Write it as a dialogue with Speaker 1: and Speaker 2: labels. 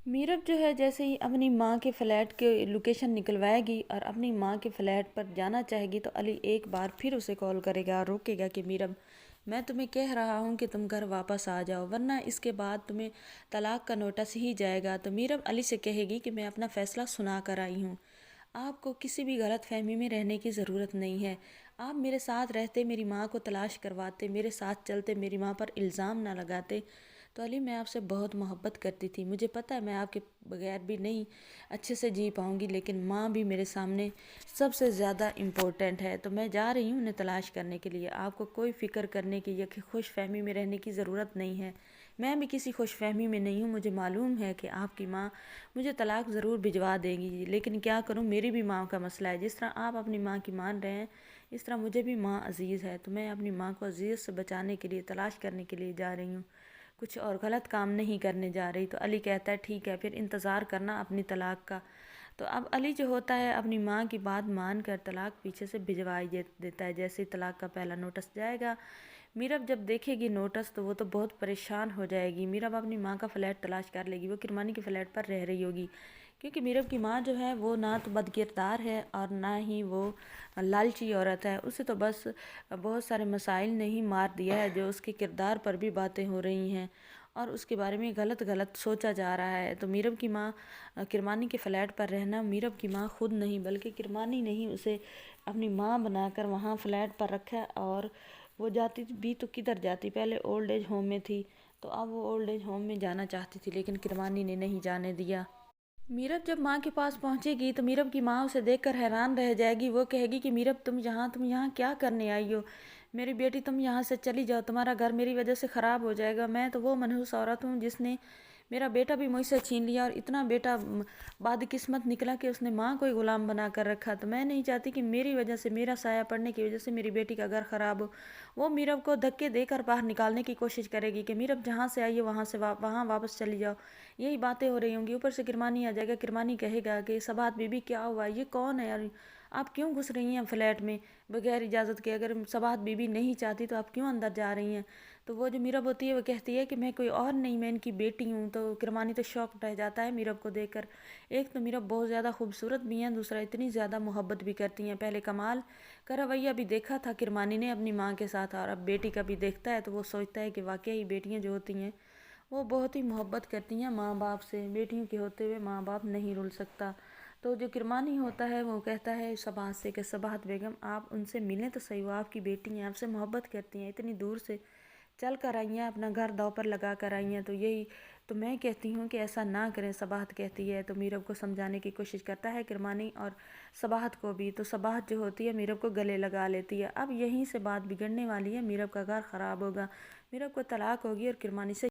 Speaker 1: मीरब जो है जैसे ही अपनी माँ के फ्लैट के लोकेशन निकलवाएगी और अपनी माँ के फ्लैट पर जाना चाहेगी तो अली एक बार फिर उसे कॉल करेगा और रोकेगा कि मीरब, मैं तुम्हें कह रहा हूँ कि तुम घर वापस आ जाओ वरना इसके बाद तुम्हें तलाक का नोटिस ही जाएगा। तो मीरब अली से कहेगी कि मैं अपना फ़ैसला सुना कर आई हूँ, आपको किसी भी गलत फहमी में रहने की ज़रूरत नहीं है। आप मेरे साथ रहते, मेरी माँ को तलाश करवाते, मेरे साथ चलते, मेरी माँ पर इल्ज़ाम ना लगाते तो अली मैं आपसे बहुत मोहब्बत करती थी। मुझे पता है मैं आपके बगैर भी नहीं अच्छे से जी पाऊँगी, लेकिन माँ भी मेरे सामने सबसे ज़्यादा इम्पोर्टेंट है। तो मैं जा रही हूँ उन्हें तलाश करने के लिए। आपको कोई फ़िक्र करने की या खुश फहमी में रहने की ज़रूरत नहीं है। मैं भी किसी खुश फहमी में नहीं हूँ। मुझे मालूम है कि आपकी माँ मुझे तलाक ज़रूर भिजवा देगी, लेकिन क्या करूँ, मेरी भी माँ का मसला है। जिस तरह आप अपनी माँ की मान रहे हैं इस तरह मुझे भी माँ अज़ीज़ है। तो मैं अपनी माँ को अज़ीज़ से बचाने के लिए तलाश करने के लिए जा रही हूँ, कुछ और गलत काम नहीं करने जा रही। तो अली कहता है ठीक है, फिर इंतज़ार करना अपनी तलाक का। तो अब अली जो होता है अपनी माँ की बात मान कर तलाक पीछे से भिजवा देता है। जैसे ही तलाक का पहला नोटिस जाएगा, मीरब जब देखेगी नोटिस तो वो तो बहुत परेशान हो जाएगी। मीरब अपनी माँ का फ़्लैट तलाश कर लेगी, वो किरमानी के फ़्लैट पर रह रही होगी, क्योंकि मीरब की माँ जो है वो ना तो बदकिरदार है और ना ही वो लालची औरत है। उसे तो बस बहुत सारे मसाइल ने ही मार दिया है जो उसके किरदार पर भी बातें हो रही हैं और उसके बारे में गलत गलत सोचा जा रहा है। तो मीरब की माँ किरमानी के फ़्लैट पर रहना, मीरब की माँ खुद नहीं बल्कि किरमानी ने ही उसे अपनी माँ बनाकर वहाँ फ़्लैट पर रखा। और वो जाती भी तो किधर जाती, पहले ओल्ड एज होम में थी, तो अब वो ओल्ड एज होम में जाना चाहती थी लेकिन किरमानी ने नहीं जाने दिया। मीरब जब माँ के पास पहुँचेगी तो मीरब की माँ उसे देखकर हैरान रह जाएगी। वो कहेगी कि मीरब तुम यहाँ क्या करने आई हो? मेरी बेटी तुम यहाँ से चली जाओ, तुम्हारा घर मेरी वजह से ख़राब हो जाएगा। मैं तो वो मनहूस औरत हूँ जिसने मेरा बेटा भी मुझसे छीन लिया और इतना बेटा बदकिस्मत निकला कि उसने माँ को ही ग़ुलाम बना कर रखा। तो मैं नहीं चाहती कि मेरी वजह से, मेरा साया पड़ने की वजह से मेरी बेटी का घर ख़राब हो। वो मीरब को धक्के देकर बाहर निकालने की कोशिश करेगी कि मीरब जहाँ से आई है वहाँ से वहाँ वापस चली जाओ। यही बातें हो रही होंगी। ऊपर से किरमानी आ जाएगा। किरमानी कहेगा कि सबात बीबी क्या हुआ, ये कौन है यार, आप क्यों घुस रही हैं फ्लैट में बगैर इजाज़त के? अगर सबात बीबी नहीं चाहती तो आप क्यों अंदर जा रही हैं? तो वो जो मीरब होती है वो कहती है कि मैं कोई और नहीं, मैं इनकी बेटी हूँ। तो किरमानी तो शौक रह जाता है मीरब को देखकर। एक तो मीरब बहुत ज़्यादा खूबसूरत भी हैं, दूसरा इतनी ज़्यादा मोहब्बत भी करती हैं। पहले कमाल का रवैया भी देखा था किरमानी ने अपनी माँ के साथ, और अब बेटी का भी देखता है तो वो सोचता है कि वाकई ही बेटियाँ जो होती हैं वो बहुत ही मोहब्बत करती हैं माँ बाप से। बेटियों के होते हुए माँ बाप नहीं रुल सकता। तो जो किरमानी होता है वो कहता है सबात से कि सबात बेगम आप उनसे मिलें तो सही, वो आपकी बेटी हैं, आपसे मोहब्बत करती हैं, इतनी दूर से चल कर आई हैं, अपना घर दाव पर लगा कर आई हैं। तो यही तो मैं कहती हूँ कि ऐसा ना करें, सबाहत कहती है। तो मीरब को समझाने की कोशिश करता है किरमानी, और सबाहत को भी। तो सबाहत जो होती है मीरब को गले लगा लेती है। अब यहीं से बात बिगड़ने वाली है, मीरब का घर ख़राब होगा, मीरब को तलाक होगी और किरमानी से